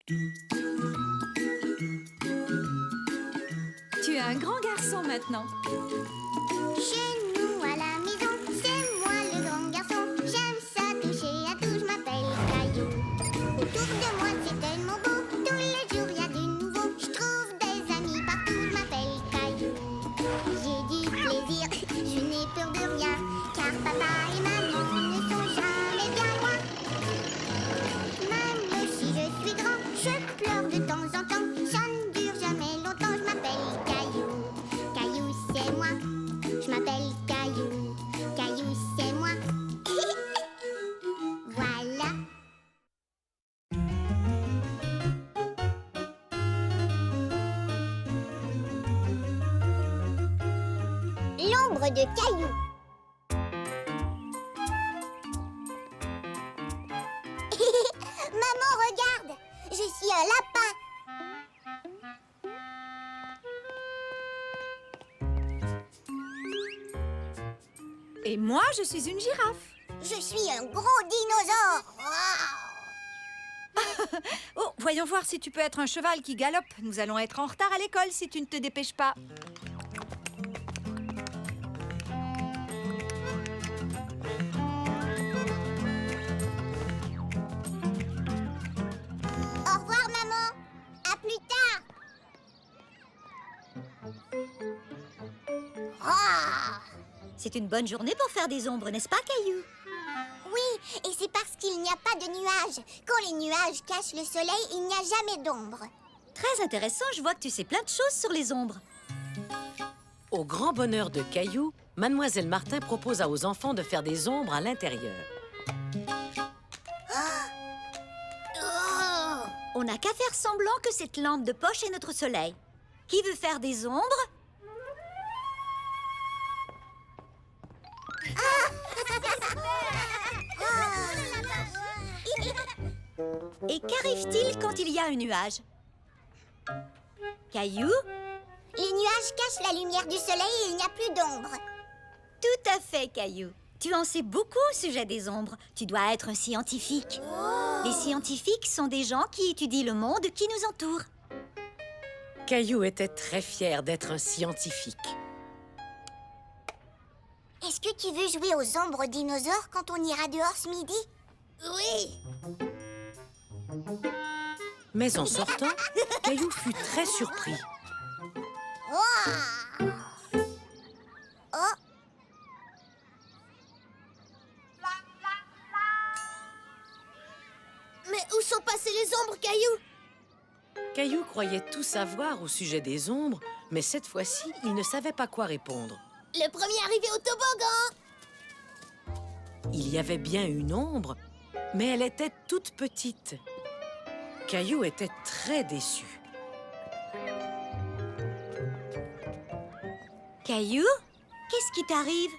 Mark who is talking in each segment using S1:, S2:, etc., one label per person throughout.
S1: Tu es un grand garçon maintenant.
S2: Chez nous à la maison, c'est moi le grand garçon. J'aime ça toucher à tout, je m'appelle Caillou. Autour de moi c'est tellement beau, tous les jours y a du nouveau. Je trouve des amis partout, je m'appelle Caillou. J'ai du plaisir, je n'ai peur de rien, car papa et maman ne sont jamais bien loin. Même si je suis grand, je pleure de temps en temps. Ça ne dure jamais longtemps, je m'appelle Caillou. Caillou c'est moi, je m'appelle Caillou. Caillou c'est moi. Voilà. L'ombre de Caillou. Maman, regarde, je suis un lapin.
S1: Et moi, je suis une girafe.
S2: Je suis un gros dinosaure.
S1: Oh, voyons voir si tu peux être un cheval qui galope. Nous allons être en retard à l'école si tu ne te dépêches pas.
S2: Au revoir, maman. À plus tard.
S3: C'est une bonne journée pour faire des ombres, n'est-ce pas, Caillou?
S2: Oui, et c'est parce qu'il n'y a pas de nuages. Quand les nuages cachent le soleil, il n'y a jamais d'ombre.
S3: Très intéressant, je vois que tu sais plein de choses sur les ombres.
S4: Au grand bonheur de Caillou, Mademoiselle Martin propose aux enfants de faire des ombres à l'intérieur.
S3: On n'a qu'à faire semblant que cette lampe de poche est notre soleil. Qui veut faire des ombres? Et qu'arrive-t-il quand il y a un nuage? Caillou?
S2: Les nuages cachent la lumière du soleil et il n'y a plus d'ombre.
S3: Tout à fait, Caillou. Tu en sais beaucoup au sujet des ombres. Tu dois être un scientifique. Les scientifiques sont des gens qui étudient le monde qui nous entoure.
S4: Caillou était très fier d'être un scientifique.
S2: Est-ce que tu veux jouer aux ombres dinosaures quand on ira dehors ce midi? Oui.
S4: Mais en sortant, Caillou fut très surpris.
S2: Oh. Mais où sont passées les ombres, Caillou?
S4: Caillou croyait tout savoir au sujet des ombres, mais cette fois-ci, il ne savait pas quoi répondre.
S2: Le premier arrivé au toboggan.
S4: Il y avait bien une ombre, mais elle était toute petite. Caillou était très déçu.
S3: Caillou? Qu'est-ce qui t'arrive?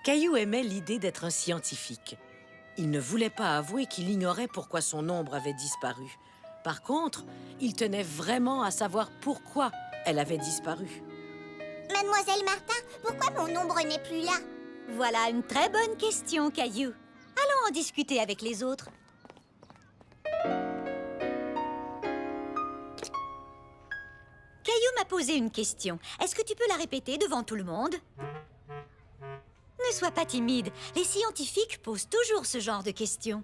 S4: Caillou aimait l'idée d'être un scientifique. Il ne voulait pas avouer qu'il ignorait pourquoi son ombre avait disparu. Par contre, il tenait vraiment à savoir pourquoi elle avait disparu.
S2: Mademoiselle Martin, pourquoi mon ombre n'est plus là?
S3: Voilà une très bonne question, Caillou. Allons en discuter avec les autres. Caillou m'a posé une question. Est-ce que tu peux la répéter devant tout le monde? Ne sois pas timide. Les scientifiques posent toujours ce genre de questions.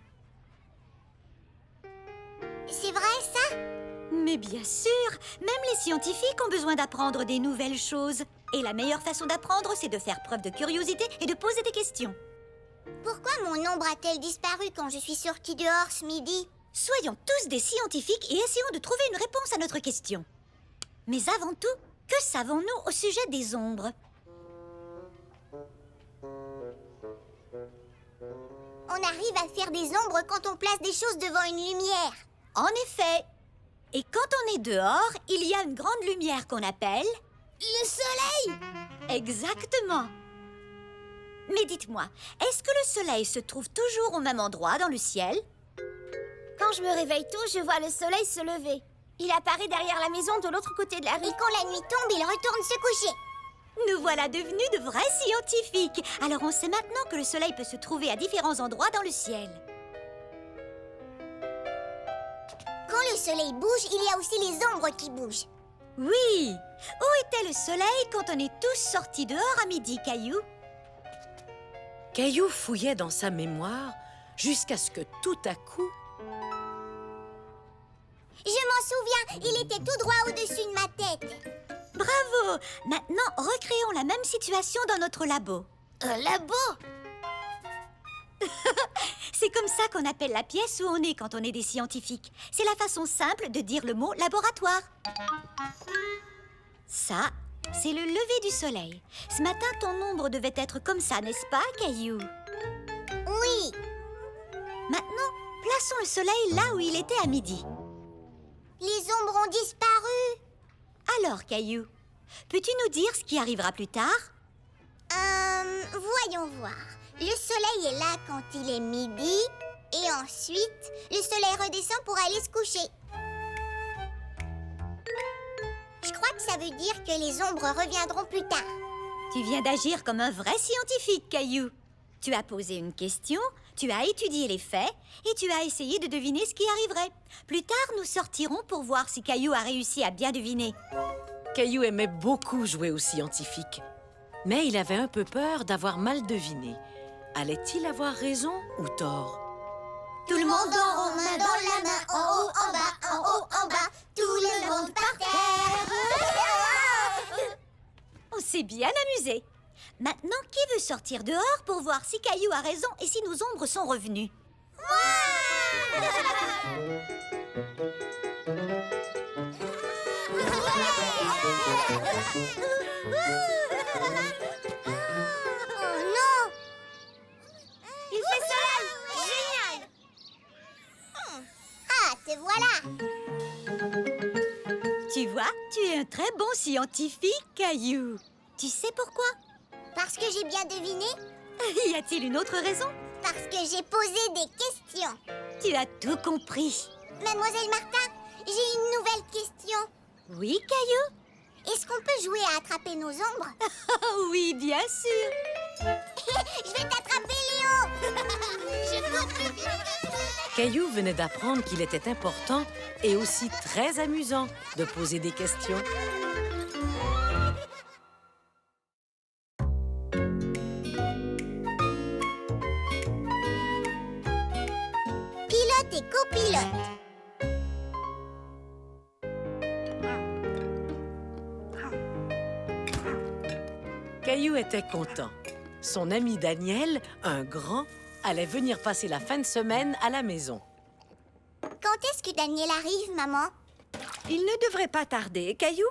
S2: C'est vrai, ça?
S3: Mais bien sûr, même les scientifiques ont besoin d'apprendre des nouvelles choses. Et la meilleure façon d'apprendre, c'est de faire preuve de curiosité et de poser des questions.
S2: Pourquoi mon ombre a-t-elle disparu quand je suis sortie dehors ce midi?
S3: Soyons tous des scientifiques et essayons de trouver une réponse à notre question. Mais avant tout, que savons-nous au sujet des ombres?
S2: On arrive à faire des ombres quand on place des choses devant une lumière.
S3: En effet. Et quand on est dehors, il y a une grande lumière qu'on appelle...
S2: Le soleil!
S3: Exactement. Mais dites-moi, est-ce que le soleil se trouve toujours au même endroit dans le ciel?
S2: Quand je me réveille tôt, je vois le soleil se lever. Il apparaît derrière la maison de l'autre côté de la rue. Et quand la nuit tombe, il retourne se coucher.
S3: Nous voilà devenus de vrais scientifiques. Alors on sait maintenant que le soleil peut se trouver à différents endroits dans le ciel.
S2: Quand le soleil bouge, il y a aussi les ombres qui bougent.
S3: Oui. Où était le soleil quand on est tous sortis dehors à midi, Caillou?
S4: Caillou fouillait dans sa mémoire jusqu'à ce que tout à coup...
S2: Je m'en souviens, il était tout droit au-dessus de ma tête.
S3: Bravo! Maintenant, recréons la même situation dans notre labo.
S2: Un labo?
S3: C'est comme ça qu'on appelle la pièce où on est quand on est des scientifiques. C'est la façon simple de dire le mot laboratoire. Ça, c'est le lever du soleil. Ce matin, ton ombre devait être comme ça, n'est-ce pas, Caillou?
S2: Oui.
S3: Maintenant, plaçons le soleil là où il était à midi.
S2: Les ombres ont disparu.
S3: Alors, Caillou, peux-tu nous dire ce qui arrivera plus tard?
S2: Voyons voir. Le soleil est là quand il est midi. Et ensuite, le soleil redescend pour aller se coucher. Je crois que ça veut dire que les ombres reviendront plus tard.
S3: Tu viens d'agir comme un vrai scientifique, Caillou. Tu as posé une question, tu as étudié les faits et tu as essayé de deviner ce qui arriverait. Plus tard, nous sortirons pour voir si Caillou a réussi à bien deviner.
S4: Caillou aimait beaucoup jouer au scientifique. Mais il avait un peu peur d'avoir mal deviné. Allait-il avoir raison ou tort?
S2: Tout le monde en rond, main dans la main, en haut, en bas, en haut, en bas, tout le monde par terre.
S3: On s'est bien amusé. Maintenant, qui veut sortir dehors pour voir si Caillou a raison et si nos ombres sont revenues?
S2: Oh non! Il fait soleil! Génial! Ah, te voilà!
S3: Tu vois, tu es un très bon scientifique, Caillou. Tu sais pourquoi?
S2: Parce que j'ai bien deviné?
S3: Y a-t-il une autre raison?
S2: Parce que j'ai posé des questions.
S3: Tu as tout compris.
S2: Mademoiselle Martin, j'ai une nouvelle question.
S3: Oui, Caillou?
S2: Est-ce qu'on peut jouer à attraper nos ombres?
S3: Oui, bien sûr.
S2: Je vais t'attraper, Léo! Je cours plus vite.
S4: Caillou venait d'apprendre qu'il était important et aussi très amusant de poser des questions.
S2: Pilote et copilote.
S3: Caillou
S4: était content. Son ami Daniel, un grand, allait venir passer la fin de semaine à la maison.
S2: Quand est-ce que Daniel arrive, maman?
S1: Il ne devrait pas tarder, Caillou.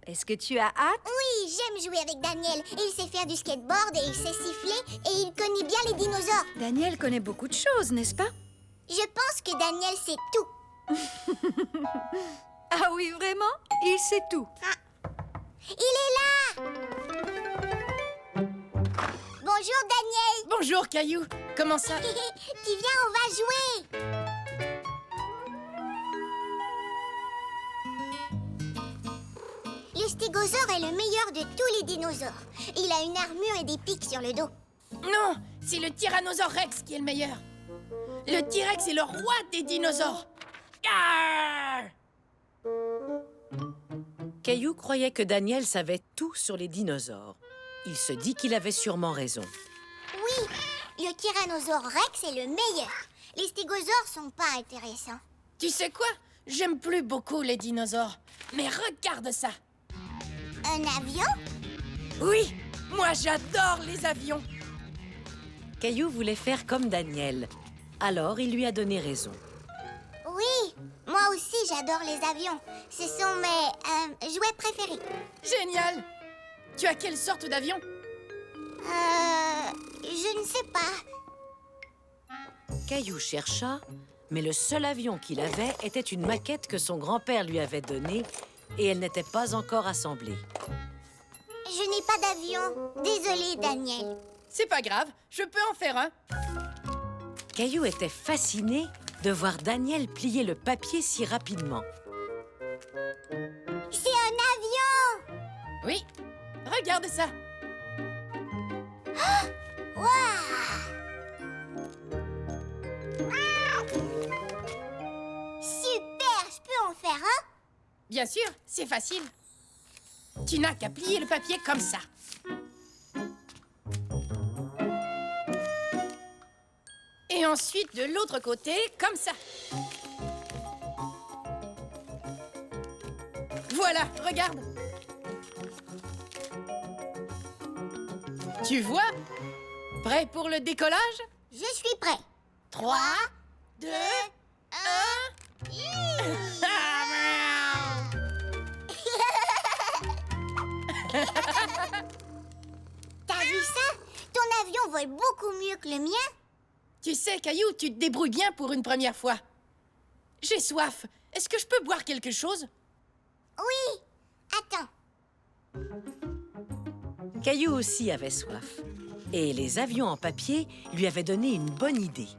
S1: Est-ce que tu as hâte?
S2: Oui, j'aime jouer avec Daniel. Et il sait faire du skateboard et il sait siffler et il connaît bien les dinosaures.
S1: Daniel connaît beaucoup de choses, n'est-ce pas?
S2: Je pense que Daniel sait tout.
S1: Ah oui, vraiment? Il sait tout.
S2: Il est là! Bonjour, Daniel!
S5: Bonjour, Caillou. Comment ça?
S2: Tu viens, on va jouer! Le stégosaure est le meilleur de tous les dinosaures. Il a une armure et des pics sur le dos.
S5: Non, c'est le Tyrannosaure Rex qui est le meilleur. Le T-Rex est le roi des dinosaures. Arr!
S4: Caillou croyait que Daniel savait tout sur les dinosaures. Il se dit qu'il avait sûrement raison.
S2: Oui, le Tyrannosaure Rex est le meilleur. Les stégosaures sont pas intéressants.
S5: Tu sais quoi? J'aime plus beaucoup les dinosaures. Mais regarde ça.
S2: Un avion?
S5: Oui, moi j'adore les avions.
S4: Caillou voulait faire comme Daniel. Alors, il lui a donné raison.
S2: Oui, moi aussi j'adore les avions. Ce sont mes jouets préférés.
S5: Génial. Tu as quelle sorte d'avion?
S2: Je ne sais pas.
S4: Caillou chercha, mais le seul avion qu'il avait était une maquette que son grand-père lui avait donnée et elle n'était pas encore assemblée.
S2: Je n'ai pas d'avion. Désolée, Daniel.
S5: C'est pas grave, je peux en faire un.
S4: Caillou était fasciné de voir Daniel plier le papier si rapidement.
S2: C'est un avion!
S5: Oui, regarde ça.
S2: Super!
S5: Bien sûr, c'est facile. Tu n'as qu'à plier le papier comme ça. Et ensuite de l'autre côté, comme ça. Voilà, regarde. Tu vois? Prêt pour le décollage?
S2: Je suis prêt.
S5: 3, 2, 1...
S2: T'as vu ça? Ton avion vole beaucoup mieux que le mien.
S5: Tu sais, Caillou, tu te débrouilles bien pour une première fois. J'ai soif. Est-ce que je peux boire quelque chose?
S2: Oui. Attends.
S4: Caillou aussi avait soif. Et les avions en papier lui avaient donné une bonne idée.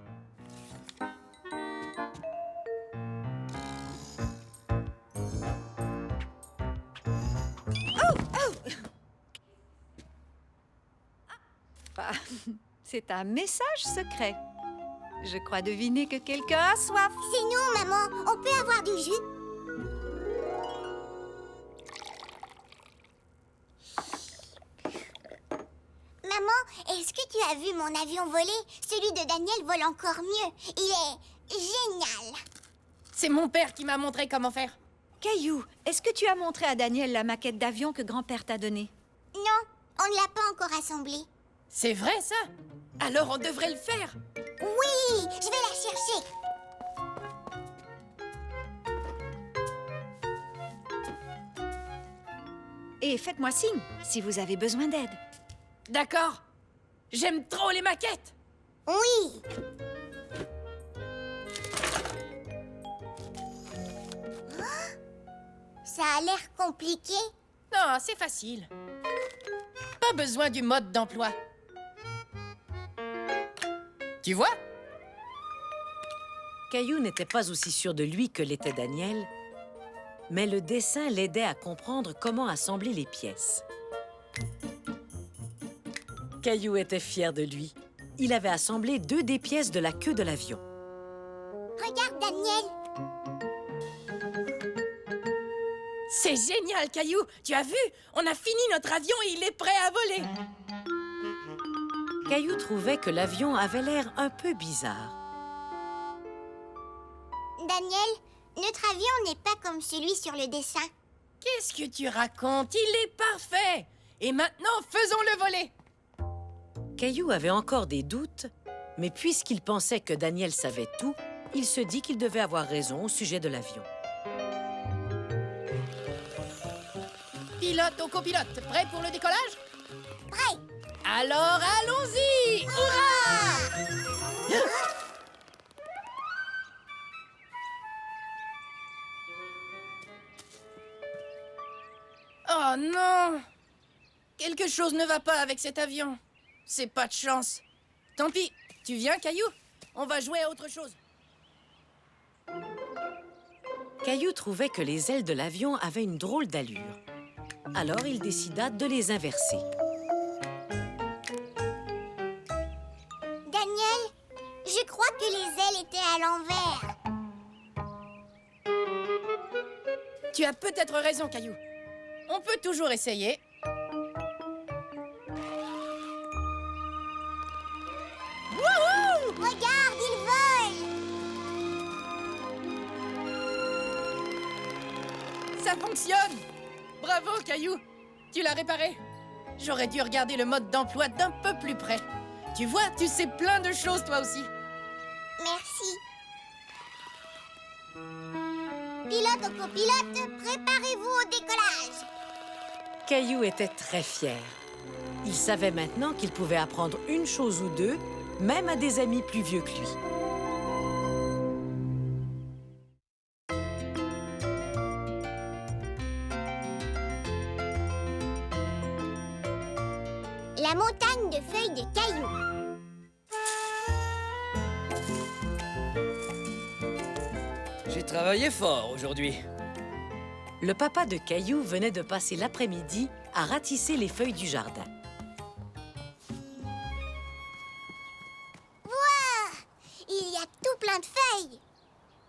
S1: Ah, c'est un message secret. Je crois deviner que quelqu'un a soif.
S2: C'est nous, maman. On peut avoir du jus? Maman, est-ce que tu as vu mon avion voler? Celui de Daniel vole encore mieux. Il est génial.
S5: C'est mon père qui m'a montré comment faire.
S1: Caillou, est-ce que tu as montré à Daniel la maquette d'avion que grand-père t'a donnée?
S2: Non, on ne l'a pas encore assemblé.
S5: C'est vrai, ça? Alors on devrait le faire.
S2: Oui, je vais la chercher.
S1: Et faites-moi signe si vous avez besoin d'aide.
S5: D'accord. J'aime trop les maquettes.
S2: Oui. Ça a l'air compliqué.
S5: Non, c'est facile. Pas besoin du mode d'emploi. Tu vois?
S4: Caillou n'était pas aussi sûr de lui que l'était Daniel, mais le dessin l'aidait à comprendre comment assembler les pièces. Caillou était fier de lui. Il avait assemblé 2 des pièces de la queue de l'avion.
S2: Regarde, Daniel.
S5: C'est génial, Caillou. Tu as vu? On a fini notre avion et il est prêt à voler.
S4: Caillou trouvait que l'avion avait l'air un peu bizarre.
S2: Daniel, notre avion n'est pas comme celui sur le dessin.
S5: Qu'est-ce que tu racontes? Il est parfait. Et maintenant, faisons-le voler.
S4: Caillou avait encore des doutes, mais puisqu'il pensait que Daniel savait tout, il se dit qu'il devait avoir raison au sujet de l'avion.
S5: Pilote au copilote, prêt pour le décollage?
S2: Prêt.
S5: Alors, allons-y! Hurrah! Oh non! Quelque chose ne va pas avec cet avion. C'est pas de chance. Tant pis. Tu viens, Caillou? On va jouer à autre chose.
S4: Caillou trouvait que les ailes de l'avion avaient une drôle d'allure. Alors il décida de les inverser.
S2: Daniel, je crois que les ailes étaient à l'envers.
S5: Tu as peut-être raison, Caillou. On peut toujours essayer. Wouhou!
S2: Regarde, ils volent.
S5: Ça fonctionne! Bravo, Caillou! Tu l'as réparé. J'aurais dû regarder le mode d'emploi d'un peu plus près. Tu vois, tu sais plein de choses, toi aussi.
S2: Merci. Pilote au copilote, préparez-vous au décollage.
S4: Caillou était très fier. Il savait maintenant qu'il pouvait apprendre une chose ou deux, même à des amis plus vieux que lui.
S2: La montagne de feuilles de cailloux.
S6: J'ai travaillé fort aujourd'hui.
S4: Le papa de Caillou venait de passer l'après-midi à ratisser les feuilles du jardin.
S2: Il y a tout plein de feuilles.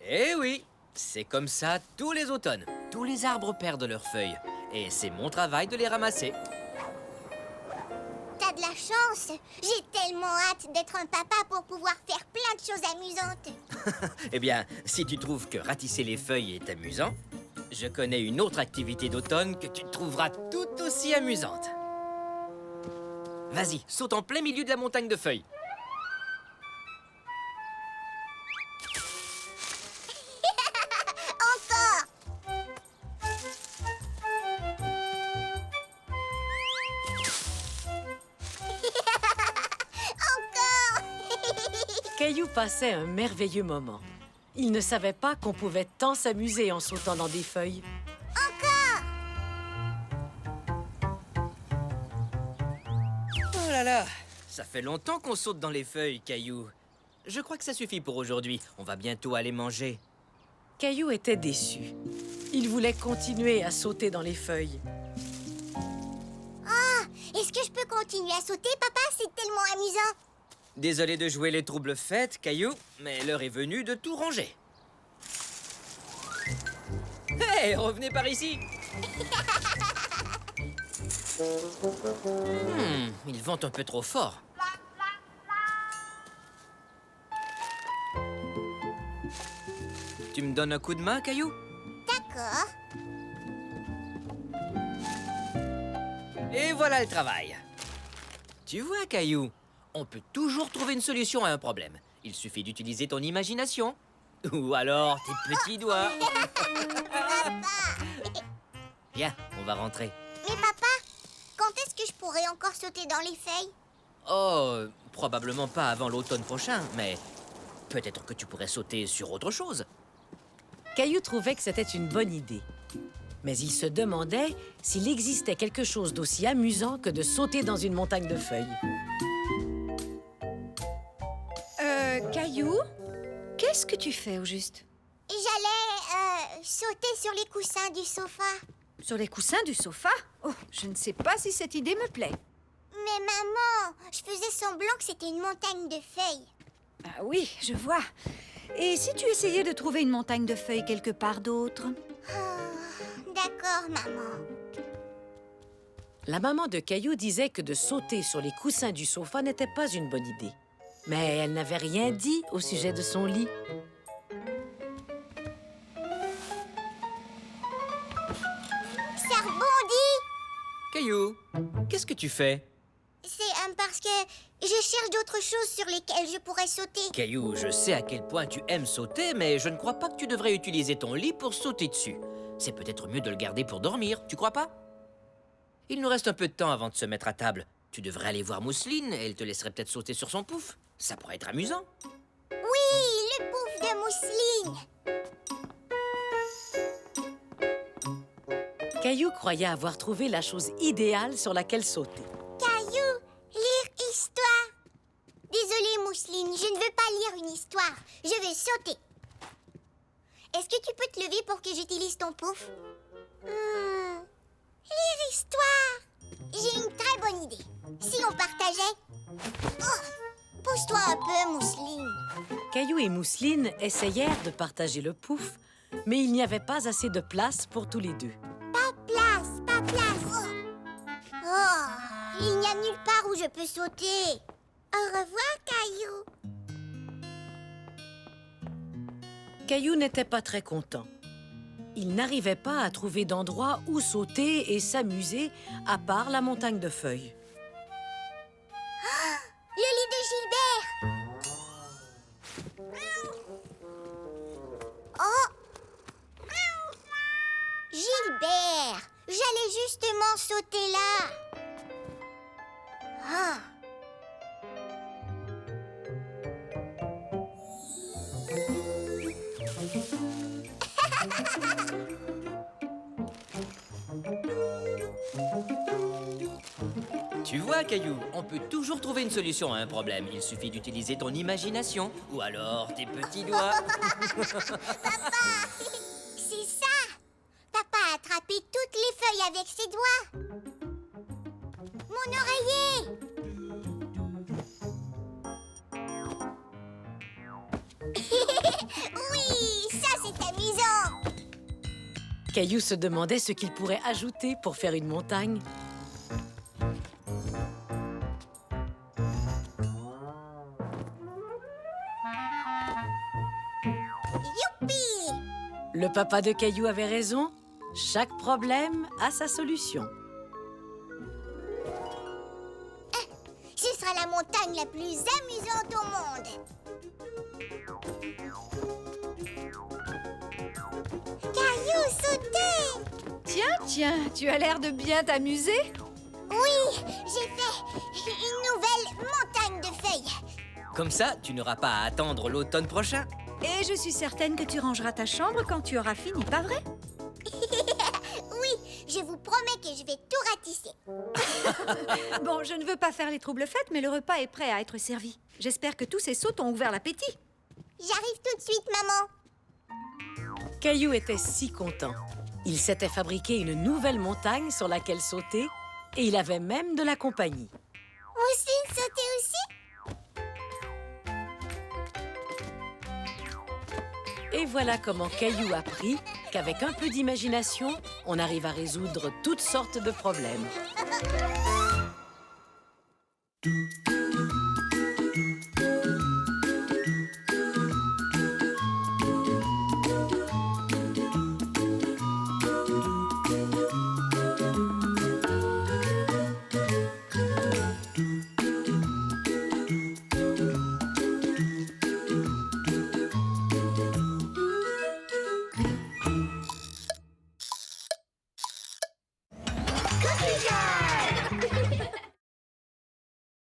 S6: Eh oui, c'est comme ça tous les automnes. tous les arbres perdent leurs feuilles. Et c'est mon travail de les ramasser.
S2: T'as de la chance. J'ai tellement hâte d'être un papa pour pouvoir faire plein de choses amusantes.
S6: Eh bien, si tu trouves que ratisser les feuilles est amusant, je connais une autre activité d'automne que tu trouveras tout aussi amusante. Vas-y, saute en plein milieu de la montagne de feuilles.
S2: Encore. Encore.
S4: Caillou passait un merveilleux moment. Il ne savait pas qu'on pouvait tant s'amuser en sautant dans des feuilles.
S6: Oh là là, ça fait longtemps qu'on saute dans les feuilles, Caillou. Je crois que ça suffit pour aujourd'hui. On va bientôt aller manger.
S4: Caillou était déçu. Il voulait continuer à sauter dans les feuilles.
S2: Est-ce que je peux continuer à sauter, papa? C'est tellement amusant.
S6: Désolé de jouer les troubles fêtes, Caillou, mais l'heure est venue de tout ranger. Hé, revenez par ici. Il vente un peu trop fort. Tu me donnes un coup de main, Caillou?
S2: D'accord.
S6: Et voilà le travail. Tu vois, Caillou, on peut toujours trouver une solution à un problème. Il suffit d'utiliser ton imagination. Ou alors tes petits doigts. Viens, on va rentrer.
S2: Mais papa, quand est-ce que je pourrai encore sauter dans les feuilles?
S6: Oh, probablement pas avant l'automne prochain, mais peut-être que tu pourrais sauter sur autre chose.
S4: Caillou trouvait que c'était une bonne idée. Mais il se demandait s'il existait quelque chose d'aussi amusant que de sauter dans une montagne de feuilles.
S1: Caillou, qu'est-ce que tu fais au juste?
S2: J'allais sauter sur les coussins du sofa.
S1: Sur les coussins du sofa? Oh, je ne sais pas si cette idée me plaît.
S2: Mais maman, je faisais semblant que c'était une montagne de feuilles.
S1: Ah oui, je vois. Et si tu essayais de trouver une montagne de feuilles quelque part d'autre?
S2: D'accord, maman.
S4: La maman de Caillou disait que de sauter sur les coussins du sofa n'était pas une bonne idée. Mais elle n'avait rien dit au sujet de son lit.
S2: Ça rebondit.
S6: Caillou, qu'est-ce que tu fais?
S2: C'est parce que je cherche d'autres choses sur lesquelles je pourrais sauter.
S6: Caillou, je sais à quel point tu aimes sauter, mais je ne crois pas que tu devrais utiliser ton lit pour sauter dessus. C'est peut-être mieux de le garder pour dormir, tu crois pas? Il nous reste un peu de temps avant de se mettre à table. Tu devrais aller voir Mousseline, elle te laisserait peut-être sauter sur son pouf. Ça pourrait être amusant.
S2: Oui, le pouf de mousseline.
S4: Caillou croyait avoir trouvé la chose idéale sur laquelle sauter.
S2: Caillou, lire histoire. Désolée, Mousseline, je ne veux pas lire une histoire. Je veux sauter. Est-ce que tu peux te lever pour que j'utilise ton pouf? Lire histoire. J'ai une très bonne idée. Si on partageait... Oh, pousse-toi un peu, Mousseline.
S4: Caillou et Mousseline essayèrent de partager le pouf, mais il n'y avait pas assez de place pour tous les deux.
S2: Pas place, pas place. Oh, il n'y a nulle part où je peux sauter. Au revoir, Caillou.
S4: Caillou n'était pas très content. Il n'arrivait pas à trouver d'endroit où sauter et s'amuser à part la montagne de feuilles.
S2: Le lit de Gilbert. Oh! Gilbert! J'allais justement sauter là. Ah!
S6: Tu vois, Caillou, on peut toujours trouver une solution à un problème. Il suffit d'utiliser ton imagination ou alors tes petits doigts.
S2: Papa! C'est ça! Papa a attrapé toutes les feuilles avec ses doigts. Mon oreiller! Oui, ça c'est amusant!
S4: Caillou se demandait ce qu'il pourrait ajouter pour faire une montagne.
S2: Youpi!
S4: Le papa de Caillou avait raison. Chaque problème a sa solution.
S2: Ce sera la montagne la plus amusante au monde. Caillou, sautez!
S1: Tiens, tu as l'air de bien t'amuser.
S2: Oui, j'ai fait une nouvelle montagne de feuilles.
S6: Comme ça, tu n'auras pas à attendre l'automne prochain.
S1: Et je suis certaine que tu rangeras ta chambre quand tu auras fini, pas vrai?
S2: Oui, je vous promets que je vais tout ratisser.
S1: Bon, je ne veux pas faire les troubles fêtes, mais le repas est prêt à être servi. J'espère que tous ces sauts t'ont ouvert l'appétit.
S2: J'arrive tout de suite, maman.
S4: Caillou était si content. Il s'était fabriqué une nouvelle montagne sur laquelle sauter et il avait même de la compagnie.
S2: Aussi, sauter aussi?
S4: Et voilà comment Caillou apprit qu'avec un peu d'imagination, on arrive à résoudre toutes sortes de problèmes.